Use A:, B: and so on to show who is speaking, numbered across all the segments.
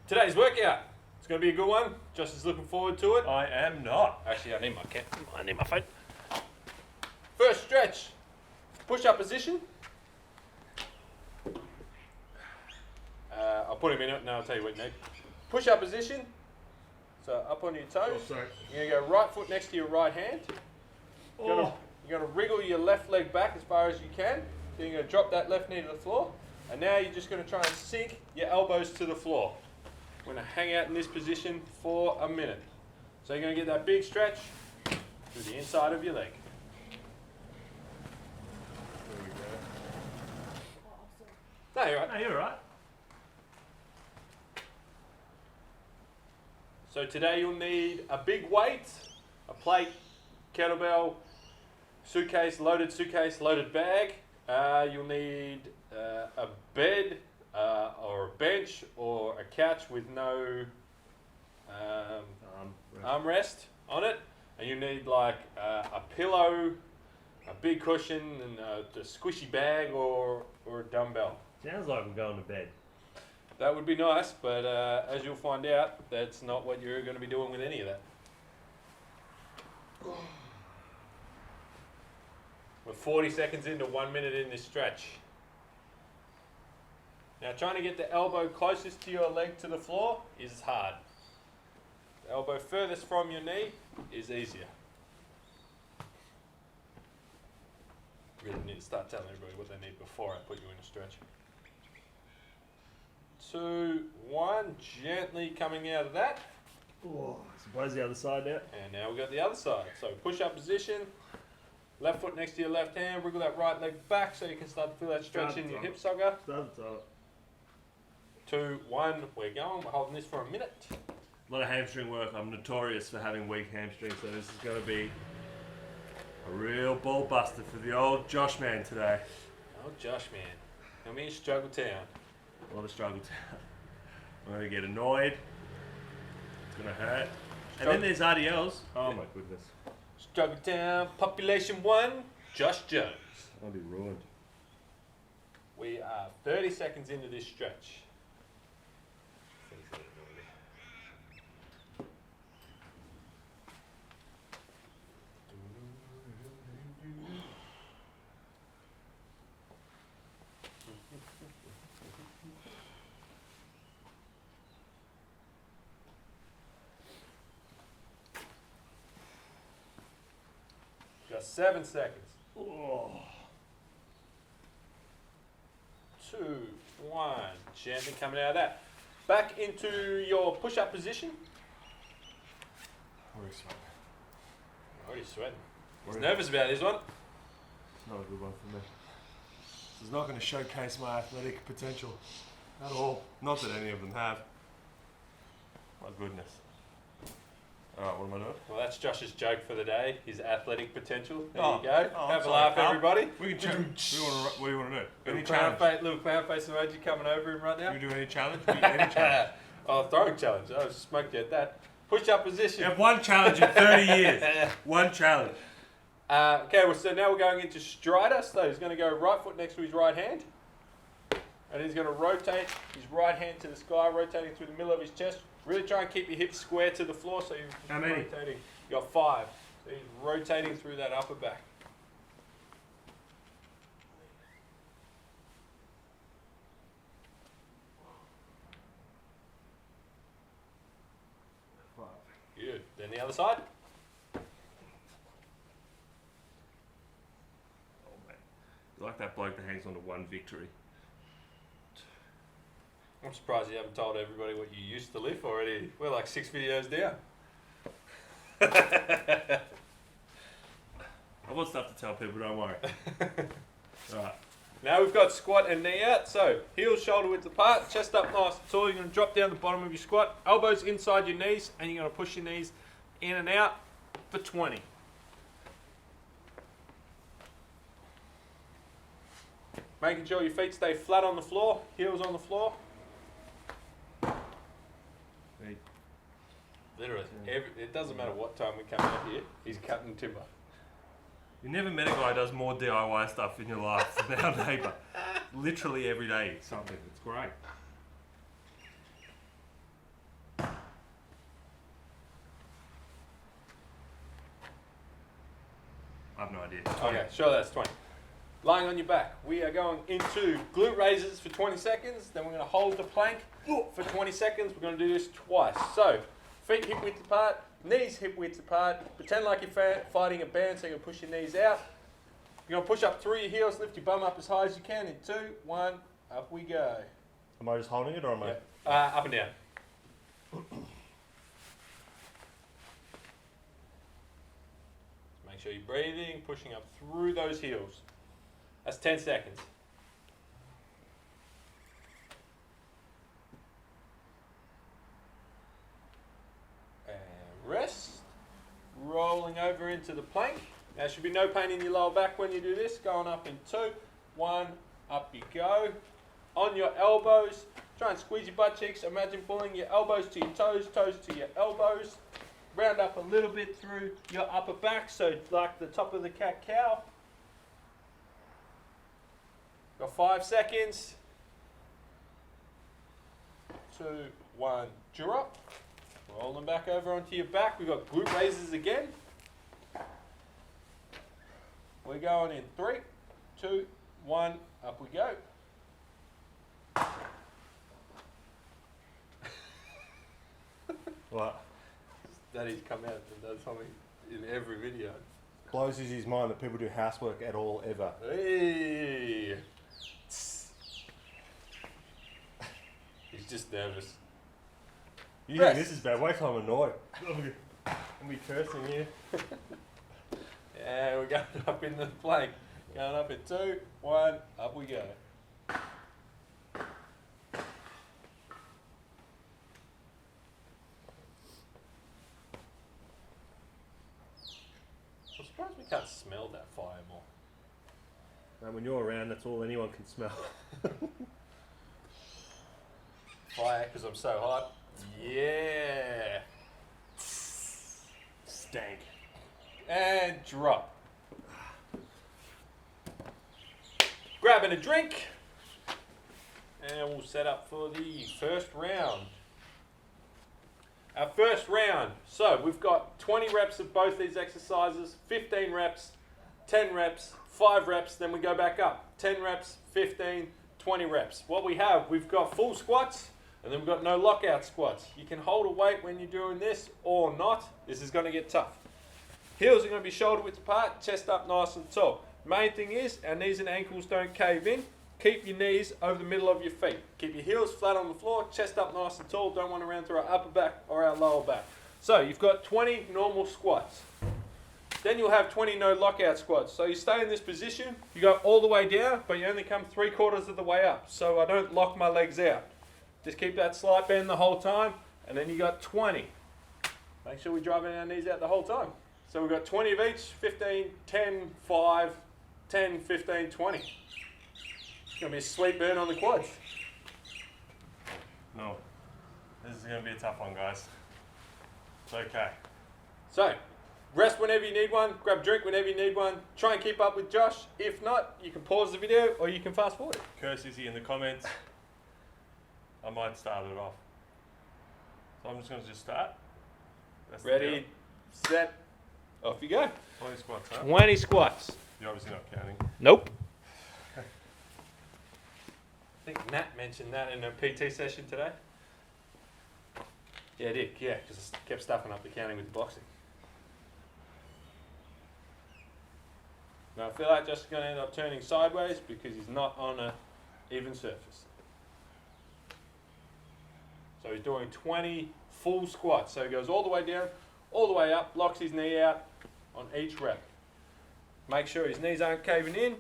A: Today's workout. It's going to be a good one. Josh is looking forward to it.
B: I am not.
A: Actually, I need my phone. First stretch. Push-up position. I'll put him in it. No, I'll tell you what you need. Push-up position. So up on your toes.
B: Oh, sorry.
A: You're going to go right foot next to your right hand. You're going to wriggle your left leg back as far as you can. Then you're going to drop that left knee to the floor. And now you're just going to try and sink your elbows to the floor. We're going to hang out in this position for a minute. So you're going to get that big stretch through the inside of your leg. No, you're right.
B: No, you're right.
A: So today you'll need a big weight, a plate, kettlebell, loaded bag. You'll need a bed or a bench or a couch with no armrest on it. And you need like a pillow, a big cushion, and a squishy bag or a dumbbell.
B: Sounds like we're going to bed.
A: That would be nice, but as you'll find out, that's not what you're going to be doing with any of that. We're 40 seconds into 1 minute in this stretch. Now trying to get the elbow closest to your leg to the floor is hard. The elbow furthest from your knee is easier. Really need to start telling everybody what they need before I put you in a stretch. 2, 1, gently coming out of that.
B: Oh, suppose the other side now.
A: And now we've got the other side. So push up position, left foot next to your left hand, wriggle that right leg back so you can start to feel that stretch in your hip sucker. 2, 1, we're going. We're holding this for a minute.
B: A lot of hamstring work. I'm notorious for having weak hamstrings, so this is going to be a real ball buster for the old Josh man today.
A: Oh, Josh man. I'm in Struggle Town.
B: A lot of struggle town. I'm going to get annoyed. It's going to hurt. And then there's RDLs. Oh my goodness.
A: Struggle Town, population 1, Josh Jones.
B: I'll be ruined.
A: We are 30 seconds into this stretch. Just 7 seconds.
B: Oh.
A: 2, 1, gently coming out of that. Back into your push-up position.
B: Already sweating.
A: Already sweating. He's nervous about this one.
B: It's not a good one for me. This is not going to showcase my athletic potential at all. Not that any of them have. My goodness. Alright, what am I doing?
A: Well, that's Josh's joke for the day, his athletic potential. There
B: Oh.
A: you go.
B: Oh,
A: Have a
B: sorry,
A: laugh,
B: Carl.
A: everybody.
B: We can check. What do you want to do? Any
A: Little clown
B: challenge?
A: little clown face emoji coming over him right now.
B: Can we do any challenge? Any challenge?
A: Oh, throwing challenge. I was smoked you at that. Push-up position.
B: You have one challenge in 30 years. One challenge.
A: Okay, well, so now we're going into Strider. So he's going to go right foot next to his right hand. And he's going to rotate his right hand to the sky, rotating through the middle of his chest. Really try and keep your hips square to the floor so you're
B: How many?
A: rotating. You got 5. So he's rotating through that upper back. Good. Then the other side.
B: Oh, mate. You like that bloke that hangs on to one victory.
A: I'm surprised you haven't told everybody what you used to lift already. We're like 6 videos down.
B: I've got stuff to tell people, don't worry. Alright.
A: Now we've got squat and knee out. So heels shoulder width apart, chest up nice and tall. You're going to drop down the bottom of your squat, elbows inside your knees, and you're going to push your knees in and out for 20. Making sure your feet stay flat on the floor, heels on the floor.
B: Hey.
A: Literally, it doesn't matter what time we come out here, he's cutting timber.
B: You never met a guy who does more DIY stuff in your life than our neighbour. Literally every day something. It's great. have no idea.
A: Okay, sure, that's 20. Lying on your back, we are going into glute raises for 20 seconds. Then we're going to hold the plank for 20 seconds. We're going to do this twice. So, feet hip width apart, knees hip width apart. Pretend like you're fighting a band, so you're going to push your knees out. You're going to push up through your heels, lift your bum up as high as you can. In 2, 1, up we go.
B: Am I just holding it or am I?
A: Up and down. Make sure you're breathing, pushing up through those heels. That's 10 seconds. And rest. Rolling over into the plank. There should be no pain in your lower back when you do this. Going up in 2, 1, up you go. On your elbows, try and squeeze your butt cheeks. Imagine pulling your elbows to your toes, toes to your elbows. Round up a little bit through your upper back, so like the top of the cat-cow. Got 5 seconds. 2, 1, drop. Roll them back over onto your back. We've got glute raises again. We're going in 3, 2, 1, up we go.
B: What?
A: Daddy's come out and does something in every video.
B: Blows his mind that people do housework at all ever.
A: Hey! He's just nervous.
B: You think this is bad? Wait till I'm annoyed. I'll be cursing here.
A: Yeah, we're going up in the plank. Going up in 2, 1, up we go. I'm surprised we can't smell that fire more.
B: And when you're around, that's all anyone can smell.
A: Fire because I'm so hot. Yeah.
B: Stank.
A: And drop. Grabbing a drink. And we'll set up for the first round. Our first round. So we've got 20 reps of both these exercises, 15 reps, 10 reps, 5 reps, then we go back up. 10 reps, 15, 20 reps. What we have, we've got full squats, and then we've got no lockout squats. You can hold a weight when you're doing this or not. This is going to get tough. Heels are going to be shoulder width apart, chest up nice and tall. Main thing is our knees and ankles don't cave in. Keep your knees over the middle of your feet. Keep your heels flat on the floor, chest up nice and tall. Don't want to round through our upper back or our lower back. So you've got 20 normal squats. Then you'll have 20 no lockout squats. So you stay in this position, you go all the way down, but you only come 3/4 of the way up. So I don't lock my legs out. Just keep that slight bend the whole time, and then you got 20. Make sure we're driving our knees out the whole time. So we've got 20 of each, 15, 10, 5, 10, 15, 20. It's going to be a sweet burn on the quads.
B: No. This is going to be a tough one, guys. It's okay.
A: So, rest whenever you need one, grab a drink whenever you need one. Try and keep up with Josh. If not, you can pause the video or you can fast forward it.
B: Curse Izzy in the comments. I might start it off. So I'm just going to start. That's
A: Ready, set, off you go.
B: 20 squats, huh?
A: 20 squats.
B: You're obviously not counting.
A: Nope. I think Nat mentioned that in a PT session today. Yeah, I did. Yeah, because I kept stuffing up the counting with the boxing. Now I feel like Josh is going to end up turning sideways because he's not on an even surface. So he's doing 20 full squats. So he goes all the way down, all the way up, locks his knee out on each rep. Make sure his knees aren't caving in.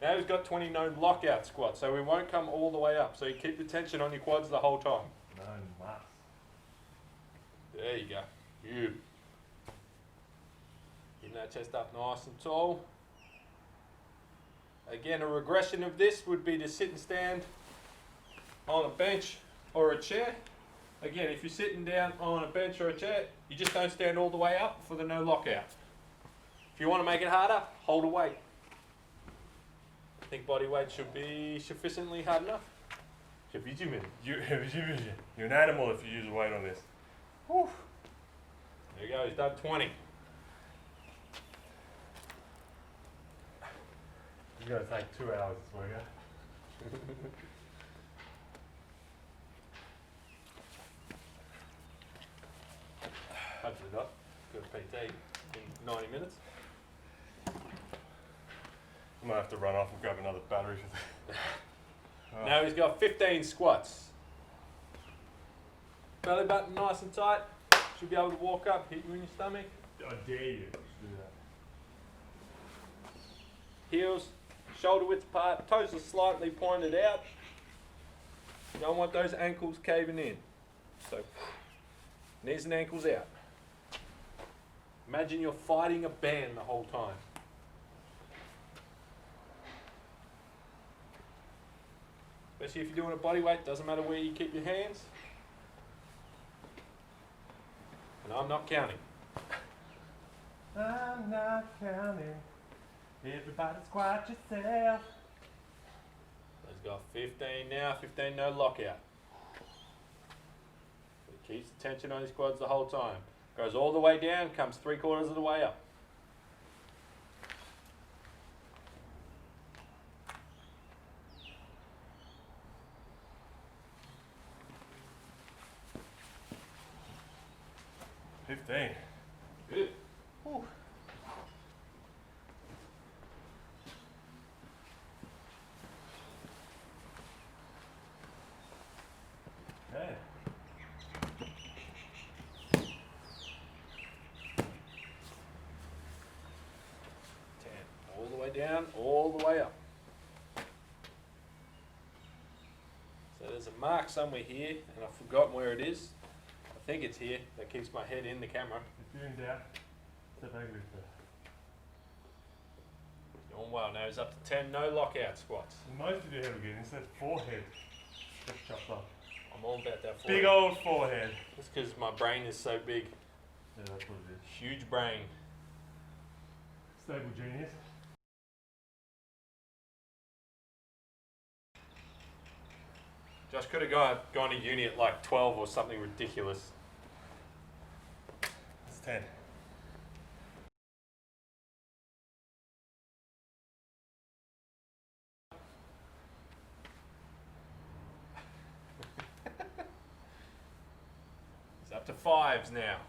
A: Now he's got 20 no lockout squats, so we won't come all the way up. So you keep the tension on your quads the whole time.
B: No must.
A: There you go. You. Keep that chest up nice and tall. Again, a regression of this would be to sit and stand on a bench or a chair. Again, if you're sitting down on a bench or a chair, you just don't stand all the way up for the no lockout. If you want to make it harder, hold a weight. I think body weight should be sufficiently hard enough.
B: You're an animal if you use a weight on this. Whew.
A: There you go, he's done 20.
B: It's going to take 2 hours this workout.
A: Hopefully not. Got a PT in 90 minutes.
B: I might have to run off and grab another battery for that.
A: Now he's got 15 squats. Belly button nice and tight. Should be able to walk up, hit you in your stomach.
B: I dare you to do that.
A: Heels, shoulder width apart, toes are slightly pointed out. You don't want those ankles caving in. So, knees and ankles out. Imagine you're fighting a band the whole time. Especially if you're doing a body weight, doesn't matter where you keep your hands. And I'm not counting.
B: I'm not counting. Everybody squat yourself.
A: He's got 15 now, 15 no lockout. He keeps the tension on his quads the whole time. Goes all the way down, comes 3/4 of the way up.
B: Good.
A: Whew.
B: Okay.
A: 10. All the way down, all the way up. So there's a mark somewhere here, and I've forgotten where it is. I think it's here. That keeps my head in the camera.
B: If you're in doubt, step back a bit further.
A: Doing well. Now he's up to 10 no lockout squats.
B: And most of your head will get instead of forehead. Just chopped up.
A: I'm all about that
B: Big
A: forehead.
B: old forehead.
A: That's because my brain is so big.
B: Yeah, that's what it is.
A: Huge brain.
B: Stable genius.
A: Josh could have gone to uni at like 12 or something ridiculous.
B: That's 10.
A: He's up to 5s now.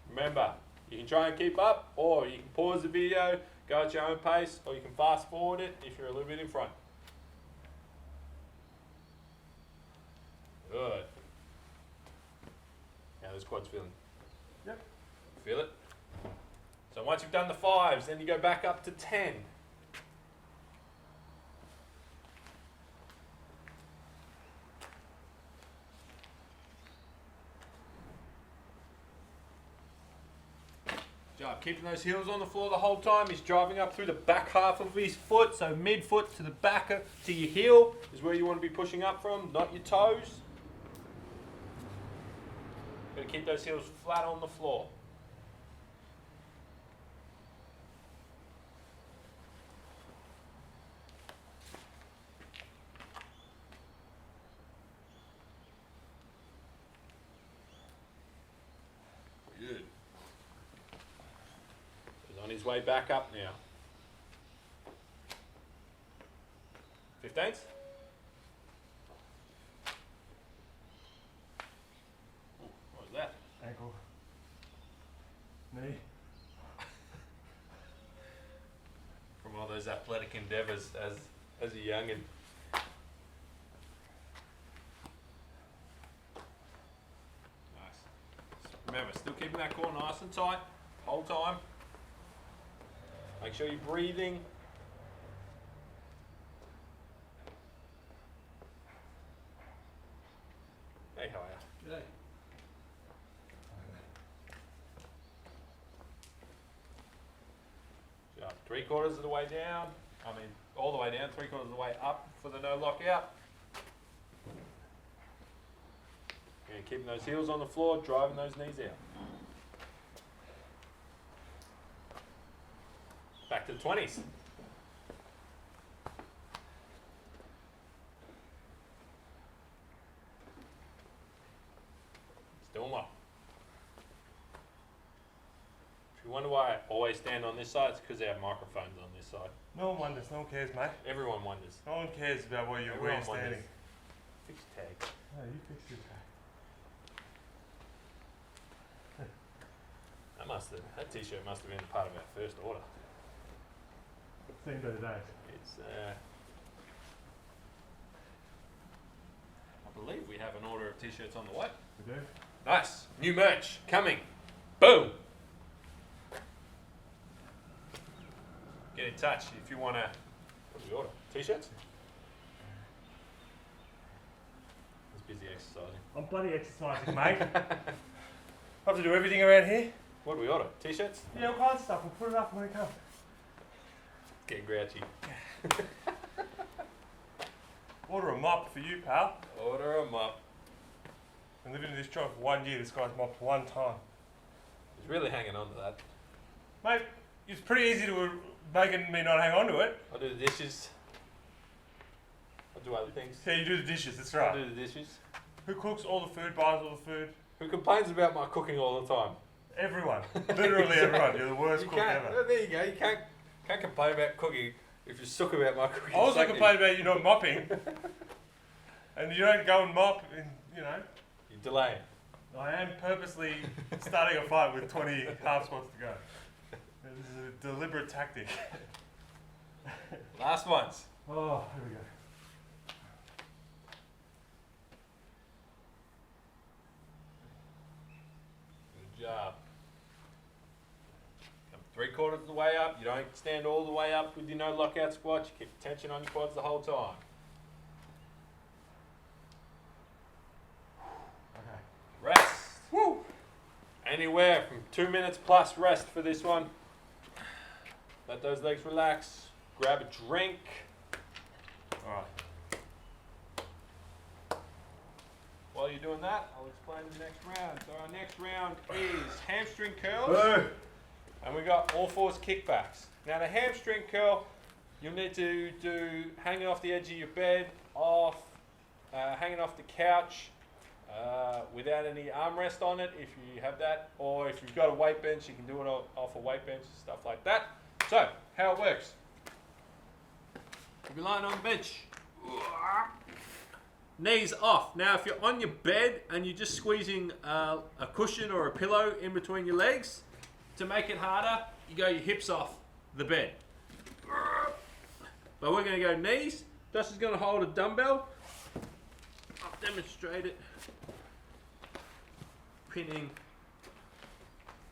A: Remember, you can try and keep up, or you can pause the video, go at your own pace, or you can fast forward it if you're a little bit in front. Good. How those quads feeling?
B: Yep.
A: Feel it? So once you've done the 5s, then you go back up to 10. Job keeping those heels on the floor the whole time. He's driving up through the back half of his foot, so mid-foot to the back to your heel is where you want to be pushing up from, not your toes. Got to keep those heels flat on the floor. Good. He's on his way back up now. 15th? What was that?
B: Ankle. Knee.
A: From all those athletic endeavours as a youngin'. Nice. Remember, still keeping that core nice and tight whole time. Make sure you're breathing. Hey, how are you?
C: G'day.
A: So 3/4 of the way down. I mean, all the way down, 3/4 of the way up for the no lockout. And keeping those heels on the floor, driving those knees out. Back to the 20s. It's doing well. wonder why I always stand on this side? It's because they have microphones on this side.
B: No one wonders. No one cares, mate.
A: Everyone wonders.
B: No one cares about where you're standing.
A: Fix tag.
B: No, you fixed your tag.
A: That t-shirt must have been part of our first order.
B: Seen better days.
A: It's I believe we have an order of t-shirts on the way.
B: We do.
A: Nice. New merch coming. Boom. Get in touch if you want to. What do we order? T-shirts? He's busy exercising.
B: I'm bloody exercising, mate. I have to do everything around here.
A: What do we order? T-shirts?
B: Yeah, all kinds of stuff. We'll put it up when it comes.
A: Getting grouchy.
B: Order a mop for you, pal.
A: Order a mop.
B: Been living in this job for 1 year. This guy's mopped one time.
A: He's really hanging on to that.
B: Mate, it's pretty easy to making me not hang on to it.
A: I do the dishes. I do other things.
B: Yeah, you do the dishes. That's right.
A: I do the dishes.
B: Who cooks all the food, buys all the food?
A: Who complains about my cooking all the time?
B: Everyone. Literally everyone. You're the worst
A: You
B: cook
A: can't.
B: ever.
A: There you go. You can't complain about cooking if you're suck about my cooking.
B: I also complain about you not mopping. And you don't go and mop, and, you know.
A: You delay.
B: I am purposely starting a fight with 20 half spots to go. This is a deliberate tactic.
A: Last ones.
B: Oh, here we go.
A: Good job. Come 3/4 of the way up. You don't stand all the way up with your no lockout squat. You keep tension on your quads the whole time.
B: Okay.
A: Rest.
B: Woo!
A: Anywhere from 2 minutes plus rest for this one. Let those legs relax. Grab a drink.
B: Alright.
A: While you're doing that, I'll explain the next round. So our next round is hamstring curls.
B: Boo!
A: And we got all fours kickbacks. Now the hamstring curl, you'll need to do hanging off the edge of your bed, hanging off the couch, without any armrest on it if you have that, or if you've got a weight bench, you can do it off a weight bench, stuff like that. So, how it works. If you're lying on the bench, knees off. Now if you're on your bed and you're just squeezing a cushion or a pillow in between your legs, to make it harder, you go your hips off the bed. But we're going to go knees. Dustin's going to hold a dumbbell. I'll demonstrate it. Pinning,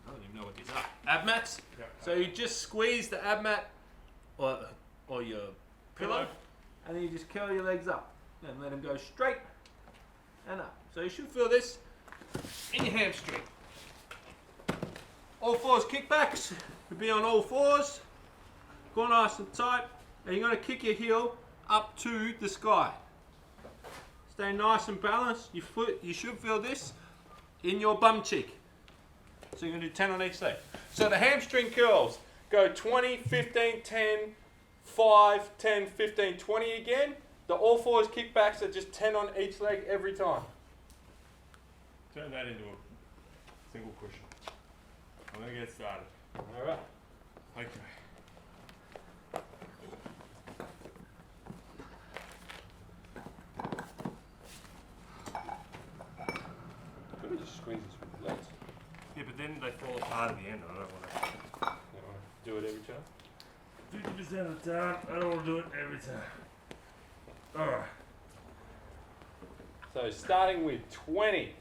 A: I don't even know what these are. Ab mats.
B: Yep.
A: So you just squeeze the ab mat or your pillow, and then you just curl your legs up and let them go straight and up. So you should feel this in your hamstring. All fours kickbacks. You'll be on all fours. Go nice and tight, and you're going to kick your heel up to the sky. Stay nice and balanced. You should feel this in your bum cheek. So you're going to do 10 on each leg. So the hamstring curls go 20, 15, 10, 5, 10, 15, 20 again. The all fours kickbacks are just 10 on each leg every time.
B: Turn that into a single cushion. I'm going to get started.
A: Alright.
B: Okay.
A: Could we just squeeze this with the legs?
B: Yeah, but then they fall apart at the end. I don't want to.
A: You want to do it every time?
B: 50% of the time, I don't want to do it every time. Alright.
A: So starting with 20.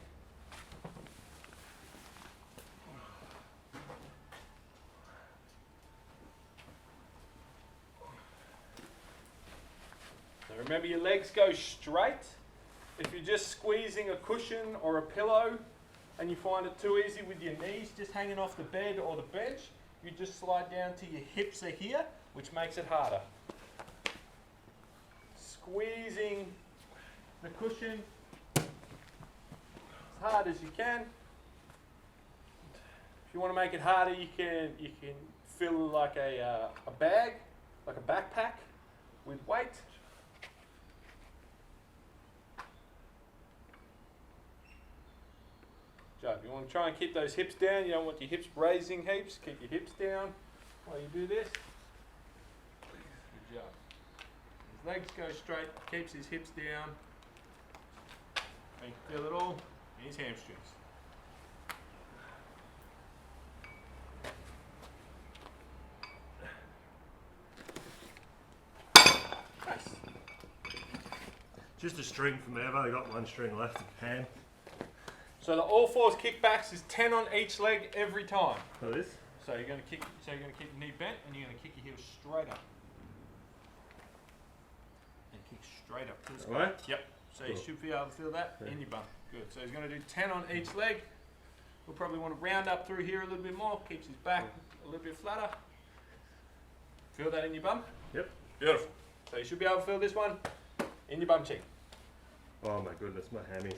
A: So remember, your legs go straight. If you're just squeezing a cushion or a pillow and you find it too easy with your knees just hanging off the bed or the bench, you just slide down to your hips are here, which makes it harder. Squeezing the cushion as hard as you can. If you want to make it harder, you can fill like a bag, like a backpack with weight. Joe, You want to try and keep those hips down. You don't want your hips raising heaps. Keep your hips down while you do this. Good job. His legs go straight, keeps his hips down. And you can feel it all in his hamstrings. Nice.
B: Just a string from there. I've only got one string left of ham.
A: So the all fours kickbacks is 10 on each leg every time.
B: So this?
A: So you're going to keep your knee bent and you're going to kick your heels straight up. And kick straight up to the sky.
B: Alright?
A: Yep. So you should be able to feel that in your bum. Good. So he's going to do 10 on each leg. We'll probably want to round up through here a little bit more. Keeps his back a little bit flatter. Feel that in your bum?
B: Yep.
A: Beautiful. So you should be able to feel this one in your bum cheek.
B: Oh my goodness, my hammies.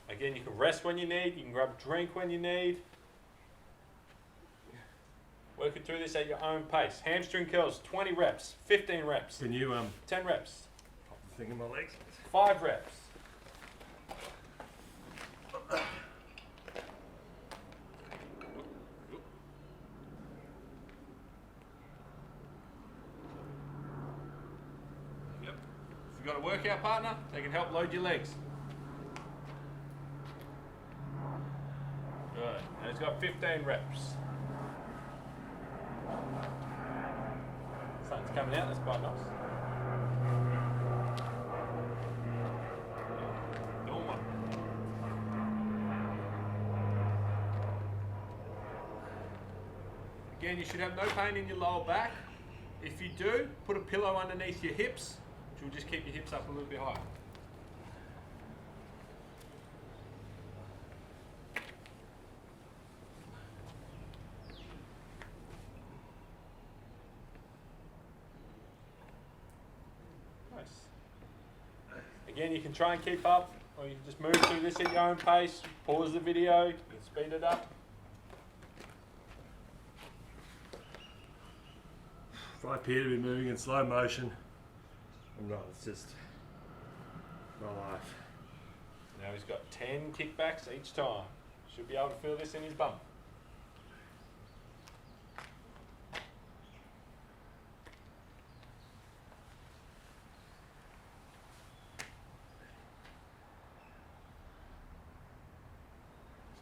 A: Again, you can rest when you need. You can grab a drink when you need. Working through this at your own pace. Hamstring curls, 20 reps, 15 reps,
B: Can you
A: 10 reps,
B: pop the thing in my legs?
A: 5 reps. Yep. If you've got a workout partner, they can help load your legs. Good. And it's got 15 reps. Sun's coming out, that's quite nice. Doing one. Again, you should have no pain in your lower back. If you do, put a pillow underneath your hips, which will just keep your hips up a little bit higher. Again, you can try and keep up, or you can just move through this at your own pace. Pause the video, you can speed it up.
B: If I appear to be moving in slow motion, I'm not. It's just my life.
A: Now he's got 10 kickbacks each time. Should be able to feel this in his bum.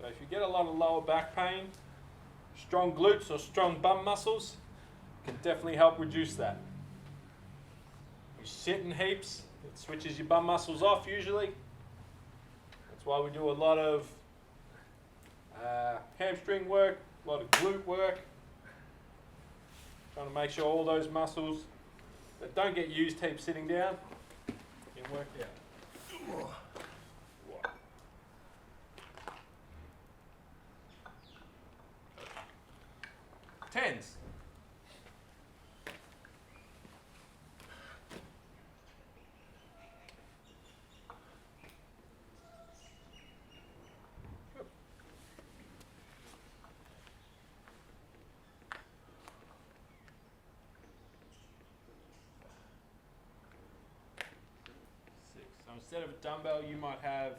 A: So if you get a lot of lower back pain, strong glutes or strong bum muscles can definitely help reduce that. You sit in heaps, it switches your bum muscles off usually. That's why we do a lot of hamstring work, a lot of glute work. Trying to make sure all those muscles that don't get used heaps sitting down get worked out. Tens. Six. So instead of a dumbbell, you might have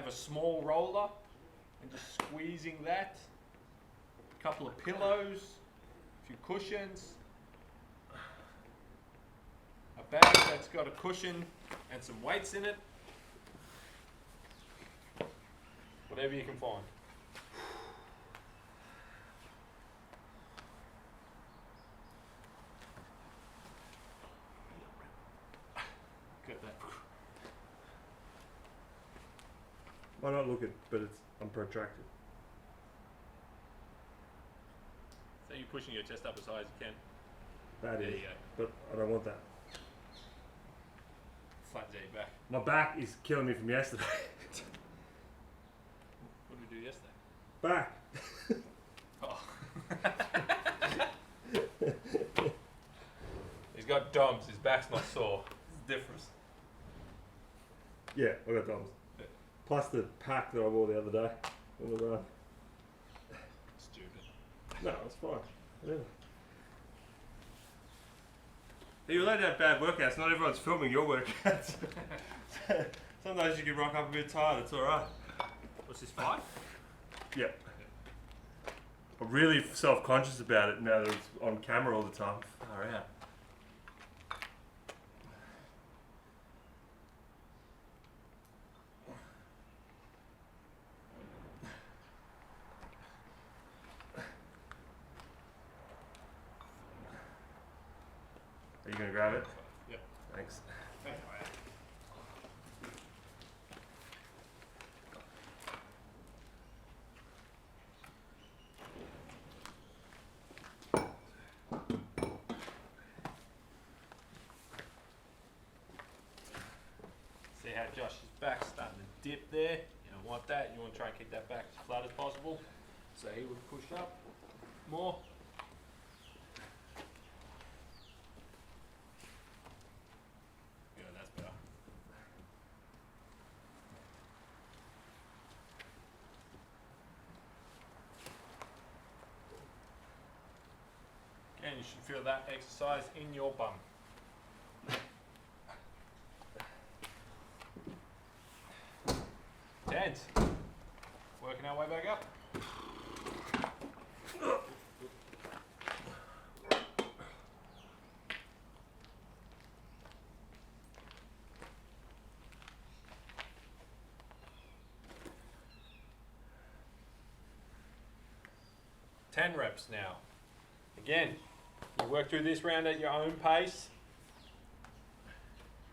A: a small roller and just squeezing that. A couple of pillows, a few cushions, a bag that's got a cushion and some weights in it. Whatever you can find. Get that.
B: Might not look it, but I'm protracted.
A: So you're pushing your chest up as high as you can.
B: That
A: There
B: is,
A: you go.
B: but I don't want that.
A: Flattens out your back.
B: My back is killing me from yesterday.
A: What did we do yesterday?
B: Back.
A: Oh. He's got DOMS, his back's not sore. It's the difference.
B: Yeah, I got thumbs.
A: Yeah.
B: Plus the pack that I wore the other day on the run.
A: Stupid.
B: No, it's fine. Yeah. You're allowed to have bad workouts. Not everyone's filming your workouts. Sometimes you can rock up a bit tired. It's all right.
A: What's this, 5?
B: Yep. I'm really self-conscious about it now that it's on camera all the time. Far out. Are you going to grab it?
A: Yep.
B: Thanks.
A: See how Josh's back's starting to dip there? You don't want that. You want to try and keep that back as flat as possible. So he would push up more. Yeah, that's better. And you should feel that exercise in your bum. Tens. Working our way back up. Ten reps now. Again, you work through this round at your own pace.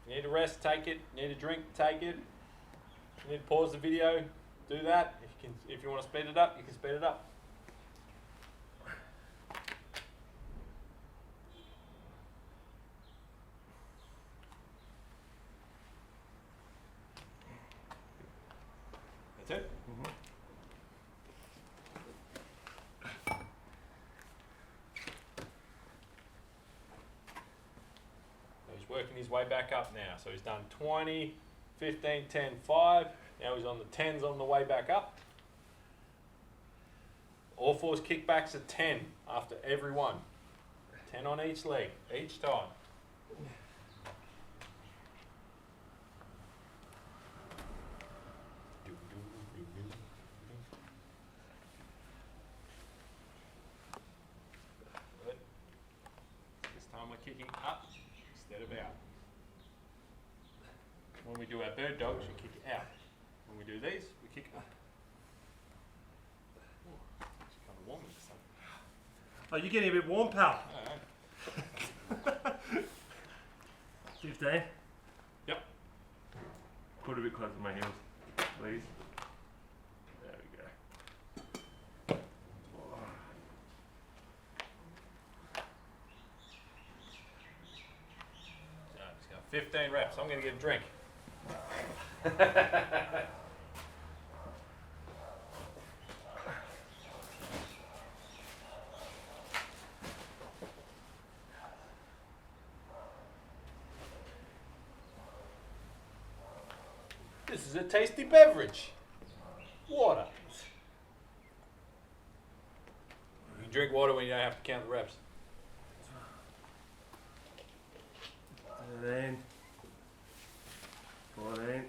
A: You need a rest, take it. You need a drink, take it. You need to pause the video, do that. If you want to speed it up, you can speed it up. That's it. He's working his way back up now. So he's done 20, 15, 10, 5. Now he's on the 10s on the way back up. All fours kickbacks are 10 after every one. 10 on each leg, each time. Good. This time we're kicking up instead of out. When we do our bird dogs, we kick out. When we do these, we kick up. Ooh, it's kind of warm in the sun.
B: Oh, you're getting a bit warm, pal.
A: Alright.
B: 15.
A: Yep.
B: Put a bit closer to my heels, please. There we go.
A: So just got 15 reps. I'm going to get a drink. This is a tasty beverage. Water. You drink water when you don't have to count the reps.
B: 13. 14.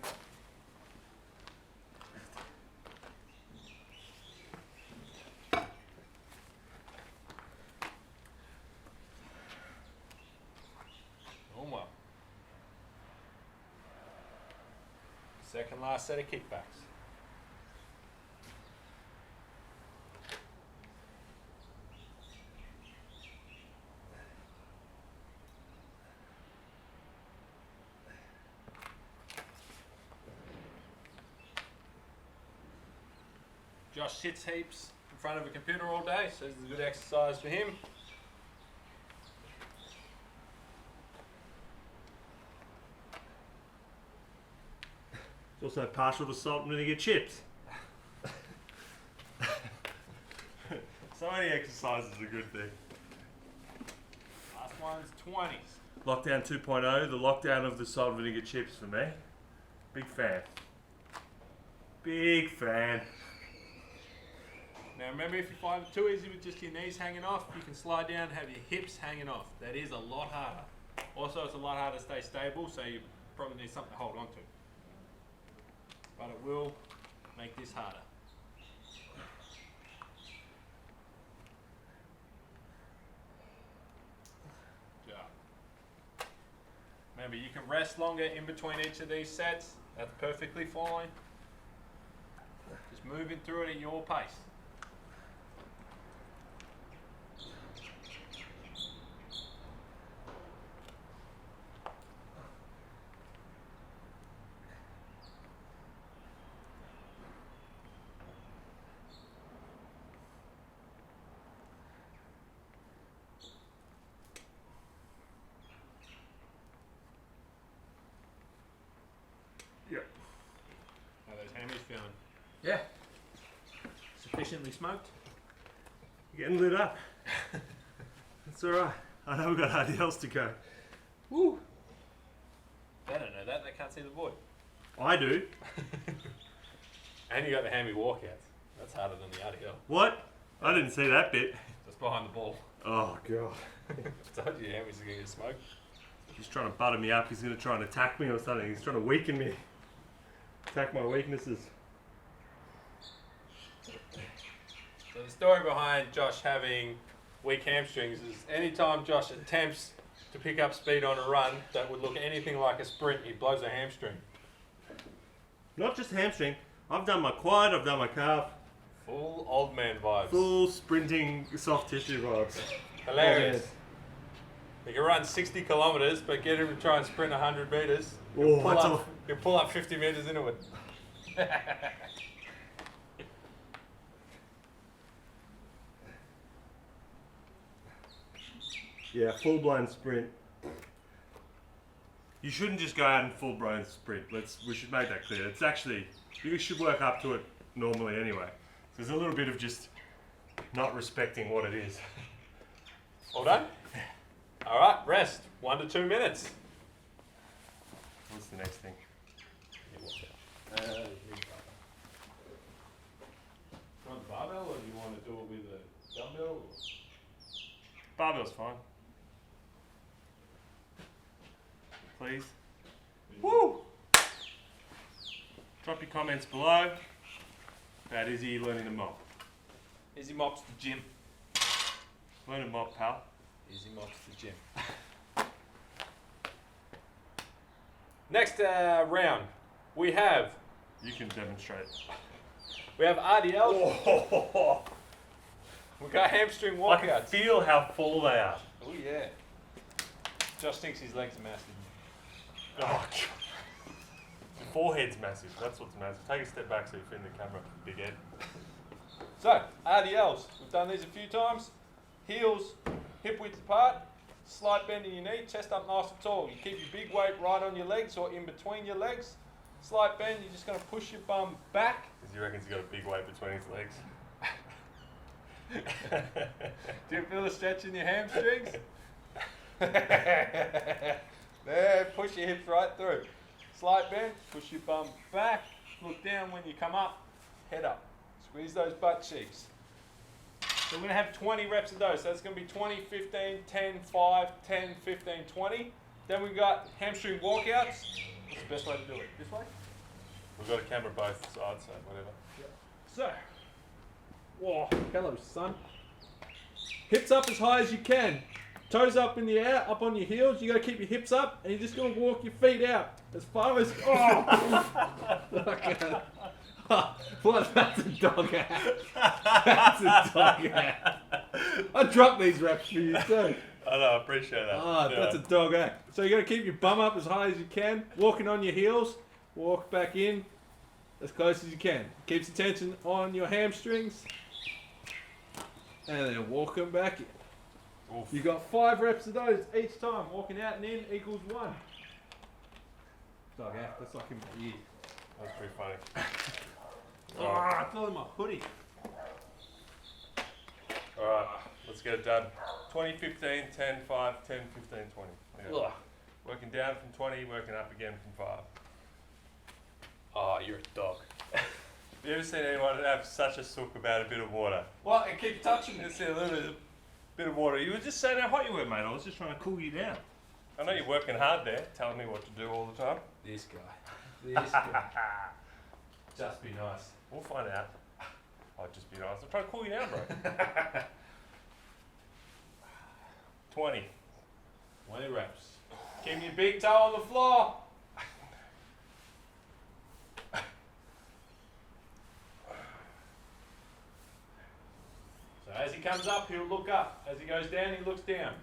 A: Warm up. Second last set of kickbacks. Josh sits heaps in front of a computer all day, so this is a good exercise for him.
B: It's also partial to salt and vinegar chips. So many exercises are a good thing.
A: Last one's 20s.
B: Lockdown 2.0, the lockdown of the salt and vinegar chips for me. Big fan. Big fan.
A: Now remember, if you find it too easy with just your knees hanging off, you can slide down and have your hips hanging off. That is a lot harder. Also, it's a lot harder to stay stable, so you probably need something to hold on to. But it will make this harder. Remember, you can rest longer in between each of these sets. That's perfectly fine. Just moving through it at your pace.
B: Yep.
A: How are those hammies feeling?
C: Yeah.
A: Sufficiently smoked?
B: Getting lit up. It's alright. I know we've got RDLs to go. Woo!
A: They don't know that. They can't see the void.
B: I do.
A: And you got the hammy walkouts. That's harder than the RDL.
B: What? I didn't see that bit.
A: Just behind the ball.
B: Oh, God.
A: I told you hammies are going to get smoked.
B: He's trying to butter me up. He's going to try and attack me or something. He's trying to weaken me. Attack my weaknesses.
A: So the story behind Josh having weak hamstrings is anytime Josh attempts to pick up speed on a run that would look anything like a sprint, he blows a hamstring.
B: Not just hamstring. I've done my quad, I've done my calf.
A: Full old man vibes.
B: Full sprinting soft tissue vibes.
A: Hilarious. You can run 60 kilometers, but get him to try and sprint 100 meters.
B: Oh,
A: He'll pull up 50 meters into it.
B: Yeah, full-blown sprint. You shouldn't just go out and full-blown sprint. We should make that clear. It's actually, you should work up to it normally anyway. There's a little bit of just not respecting what it is.
A: All done? All right, rest. 1 to 2 minutes.
B: What's the next thing?
A: You want the barbell, or do you want to do it with a dumbbell?
B: Barbell's fine. Please. Woo! Drop your comments below about Izzy learning to mop.
A: Izzy mops the gym.
B: Learn to mop, pal.
A: Izzy mops the gym. Next round, we have
B: You can demonstrate.
A: RDL.
B: Oh,
A: We got hamstring
B: I can
A: walkouts.
B: feel how full they are.
A: Oh yeah. Josh thinks his legs are massive.
B: Oh, God. Your forehead's massive. That's what's massive. Take a step back so you fit in the camera, big head.
A: So, RDLs. We've done these a few times. Heels, hip width apart, slight bend in your knee, chest up nice and tall. You keep your big weight right on your legs or in between your legs. Slight bend, you're just going to push your bum back.
B: Because he reckons he's got a big weight between his legs.
A: Do you feel a stretch in your hamstrings? There, push your hips right through. Slight bend, push your bum back, look down when you come up, head up. Squeeze those butt cheeks. So we're going to have 20 reps of those. So that's going to be 20, 15, 10, 5, 10, 15, 20. Then we've got hamstring walkouts. What's the best way to do it? This way?
B: We've got a camera both sides, so whatever.
A: So, whoa, hello son. Hips up as high as you can. Toes up in the air, up on your heels. You got to keep your hips up, and you're just going to walk your feet out as far as. Oh, what? That's a dog act. That's a dog act. I dropped these reps for you too.
B: I know, I appreciate that.
A: Oh, that's a dog act. So you got to keep your bum up as high as you can. Walking on your heels. Walk back in as close as you can. Keeps attention on your hamstrings. And then walk them back in.
B: Oof.
A: You got 5 reps of those each time. Walking out and in equals 1. Dog act. That's like in my ear.
B: That's pretty funny.
A: Oh, I fell in my hoodie.
B: Alright, let's get it done. 20, 15, 10, 5, 10, 15, 20. Okay.
A: Ugh.
B: Working down from 20, working up again from 5.
A: Oh, you're a dog.
B: Have you ever seen anyone have such a sook about a bit of water?
A: Well, and keep touching
B: You
A: it.
B: see a little bit of water. You were just saying how hot you were, mate. I was just trying to cool you down. I know you're working hard there, telling me what to do all the time.
A: This guy. This guy. Just be nice.
B: We'll find out. I'll just be nice. I'm trying to cool you down, bro. 20.
A: 20 reps. Keep your big toe on the floor. So as he comes up, he'll look up. As he goes down, he looks down.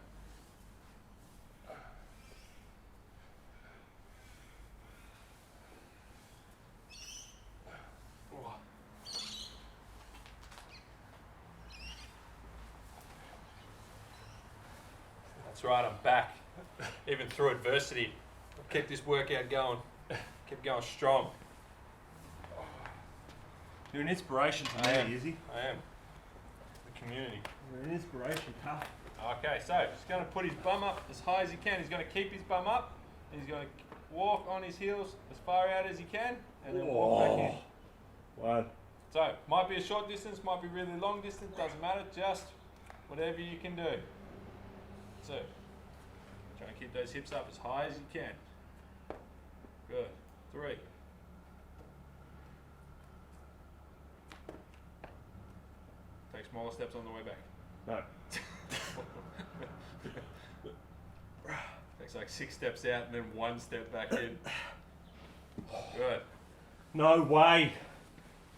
A: That's right, I'm back. Even through adversity, I've kept this workout going. Kept going strong.
B: You're an inspiration to me, Izzy.
A: I am. The community.
B: You're an inspiration, tough.
A: Okay, so he's going to put his bum up as high as he can. He's going to keep his bum up. And he's going to walk on his heels as far out as he can, and then walk back in.
B: One.
A: So, might be a short distance, might be really long distance, doesn't matter. Just whatever you can do. So, try and keep those hips up as high as you can. Good. 3. Take smaller steps on the way back.
B: No.
A: Takes like 6 steps out and then 1 step back in. Good.
B: No way.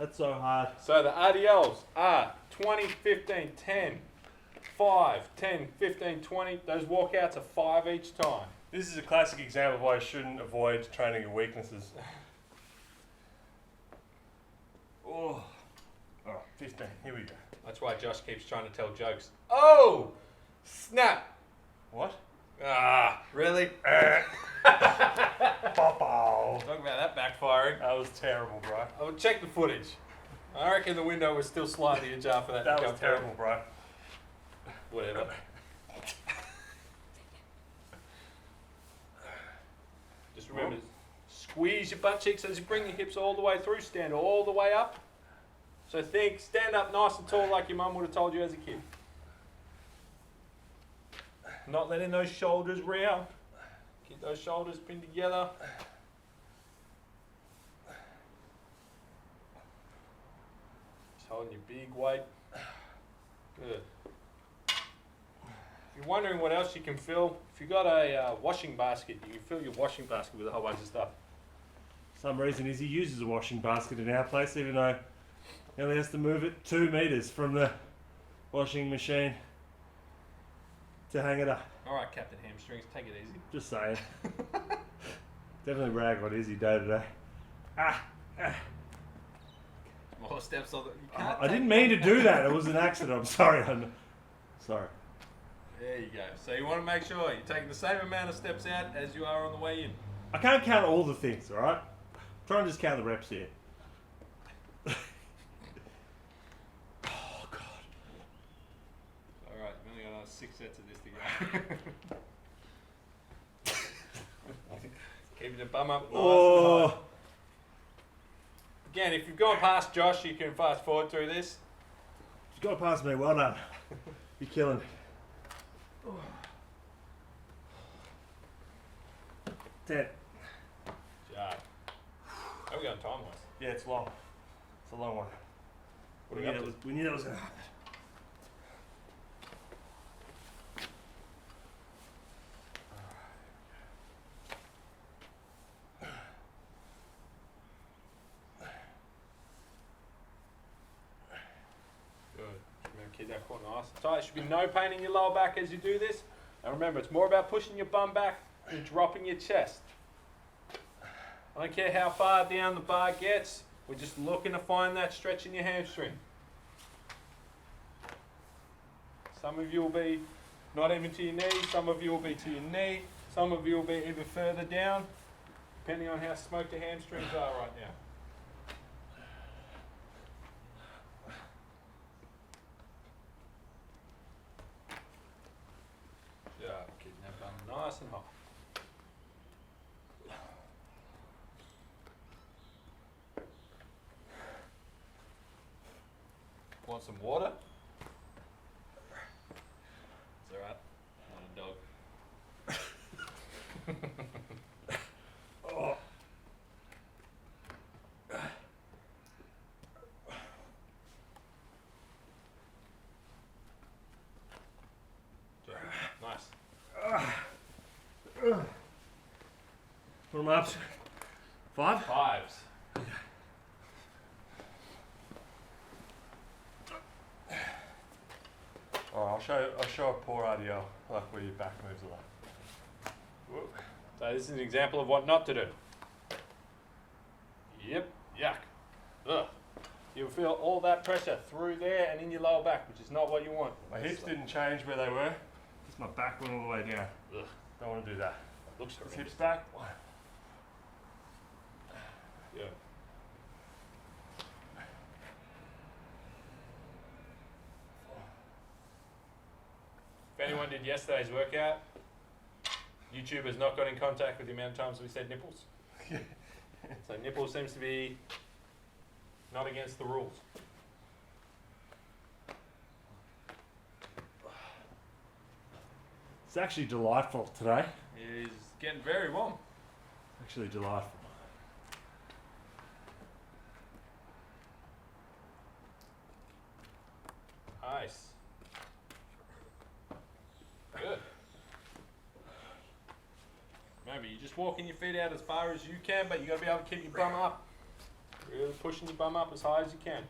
B: That's so hard.
A: So the RDLs are 20, 15, 10, 5, 10, 15, 20. Those walkouts are 5 each time.
B: This is a classic example of why I shouldn't avoid training your weaknesses. Oh, 15. Here we go.
A: That's why Josh keeps trying to tell jokes. Oh! Snap!
B: What?
A: Ah, really?
B: Popo.
A: Talk about that backfiring.
B: That was terrible, bro.
A: I will check the footage. I reckon the window was still slightly ajar for that.
B: That
A: to
B: was
A: come
B: terrible, bro.
A: through. Whatever. Just remember, squeeze your butt cheeks as you bring your hips all the way through. Stand all the way up. So think, stand up nice and tall like your mum would have told you as a kid. Not letting those shoulders round. Keep those shoulders pinned together. Just holding your big weight. Good. If you're wondering what else you can fill, if you've got a washing basket, you can fill your washing basket with a whole bunch of stuff.
B: Some reason is he uses a washing basket in our place, even though he only has to move it 2 meters from the washing machine to hang it up.
A: Alright, Captain Hamstrings, take it easy.
B: Just saying. Definitely brag on Izzy day to day.
A: Smaller steps on the... You can't
B: I didn't mean to do that. It was an accident. I'm sorry. Sorry.
A: There you go. So you want to make sure you're taking the same amount of steps out as you are on the way in.
B: I can't count all the things, alright? Try and just count the reps here. Oh, God.
A: Alright, we've only got another 6 sets of this to go. Keeping the bum up nice and high. Again, if you've gone past Josh, you can fast forward through this.
B: You've got past me. Well done. You're killing me. Oh. 10.
A: Job. How are we going time-wise?
B: Yeah, it's long. It's a long one.
A: What are we up to?
B: We knew that was going to happen.
A: Good. Remember, keep that core nice and tight. There should be no pain in your lower back as you do this. And remember, it's more about pushing your bum back than dropping your chest. I don't care how far down the bar gets. We're just looking to find that stretch in your hamstring. Some of you will be not even to your knee. Some of you will be to your knee. Some of you will be even further down, depending on how smoked the hamstrings are right now. Yeah, keeping that bum nice and high. Want some water? It's alright. Not a dog.
B: laps? 5?
A: Fives.
B: Alright, I'll show a poor RDL, like where your back moves a lot. Whoop.
A: So this is an example of what not to do. Yep, yuck. Ugh. You'll feel all that pressure through there and in your lower back, which is not what you want.
B: My hips didn't change where they were, just my back went all the way down.
A: Ugh.
B: Don't want to do that.
A: Looks
B: Just
A: horrendous.
B: hips back.
A: Yeah. If anyone did yesterday's workout, YouTube has not got in contact with the amount of times we said nipples. So nipple seems to be not against the rules.
B: It's actually delightful today.
A: It is getting very warm.
B: Actually delightful.
A: Nice. Good. Remember, you're just walking your feet out as far as you can, but you got to be able to keep your bum up. Really pushing your bum up as high as you can.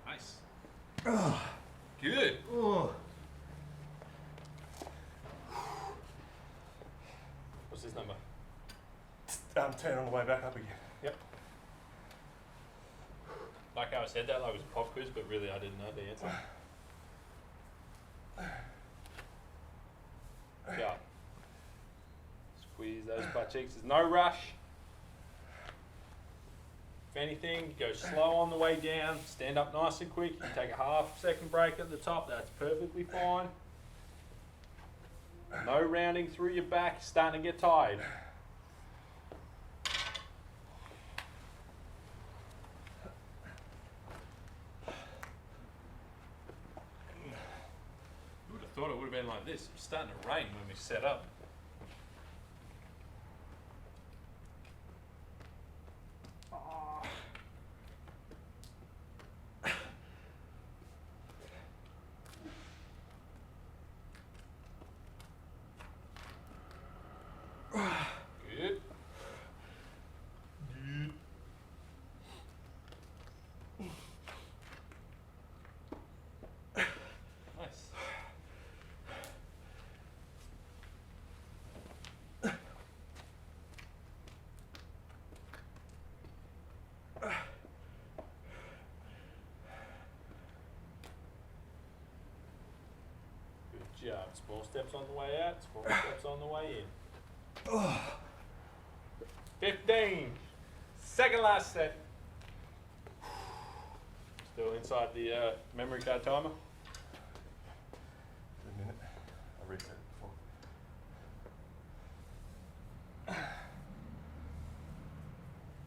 A: Nice. Good.
B: Oh.
A: What's this number?
B: 10 on the way back up again.
A: Yep. Like how I said that, like it was a pop quiz, but really I didn't know the answer. Yeah. Squeeze those butt cheeks. There's no rush. If anything, go slow on the way down. Stand up nice and quick. You can take a half-second break at the top. That's perfectly fine. No rounding through your back. You're starting to get tired. You would have thought it would have been like this. It was starting to rain when we set up. Good. Nice. Good job. Small steps on the way out, small steps on the way in. 15. Second last set. Still inside the memory card timer.
B: A minute. I reset it before.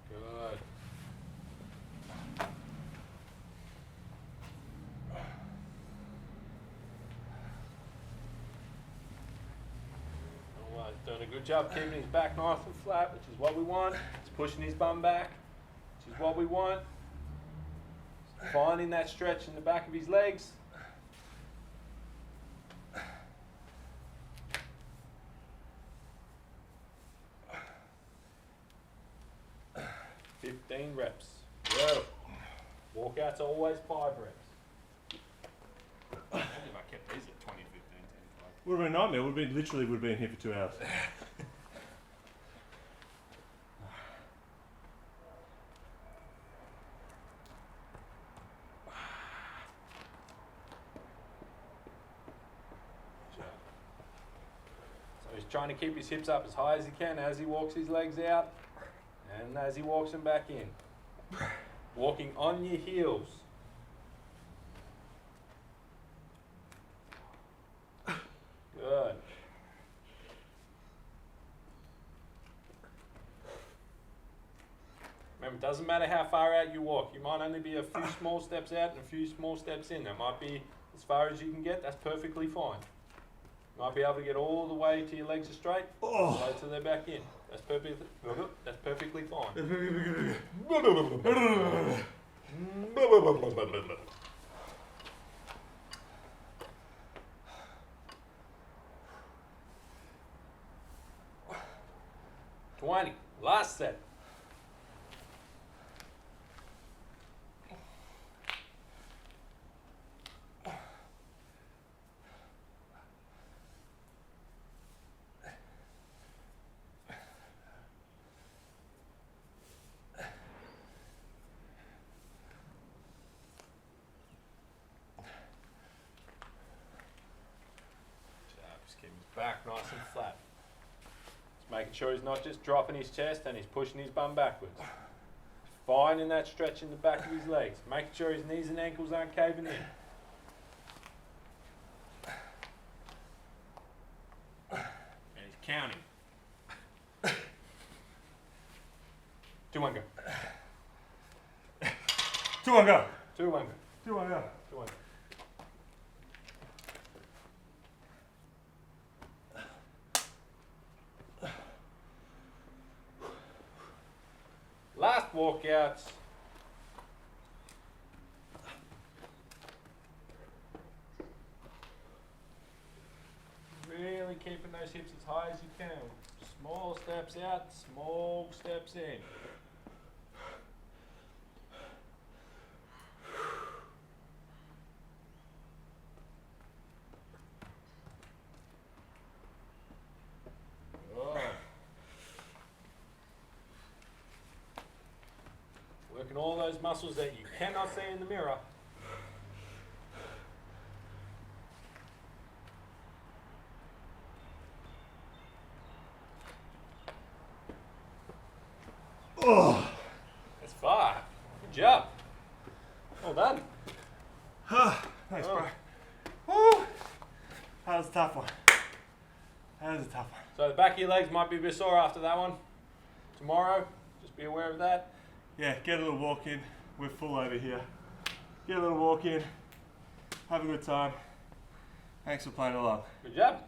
A: Good. All right, doing a good job keeping his back nice and flat, which is what we want. He's pushing his bum back, which is what we want. Finding that stretch in the back of his legs. $15 reps. Whoa. Walkouts are always 5 reps. Imagine if I kept these at 20, 15, 10, 5.
B: Would have been a nightmare. Would have been literally would have been here for 2 hours.
A: So he's trying to keep his hips up as high as he can as he walks his legs out and as he walks them back in. Walking on your heels. Good. Remember, Remember, it doesn't matter how far out you walk. You might only be a few small steps out and a few small steps in. That might be as far as you can get. That's perfectly fine. You might be able to get all the way till your legs are straight, all the way till they're back in. That's perfectly fine. 20. Last set. Just keep his back nice and flat. Just making sure he's not just dropping his chest and he's pushing his bum backwards. Finding that stretch in the back of his legs. Making sure his knees and ankles aren't caving in. And he's counting. 2, 1, go.
B: 2, 1, go.
A: 2, 1, go.
B: 2, 1, go.
A: 2, 1. Last walkouts. Really keeping those hips as high as you can. Small steps out, small steps in. Working all those muscles that you cannot see in the mirror.
B: Oh.
A: That's 5. Good job. Well done.
B: Thanks,
A: Oh.
B: bro. Woo. That was a tough one. That was a tough one.
A: So the back of your legs might be a bit sore after that one. Tomorrow, just be aware of that.
B: Yeah, get a little walk in. We're full over here. Get a little walk in. Have a good time. Thanks for playing along.
A: Good job.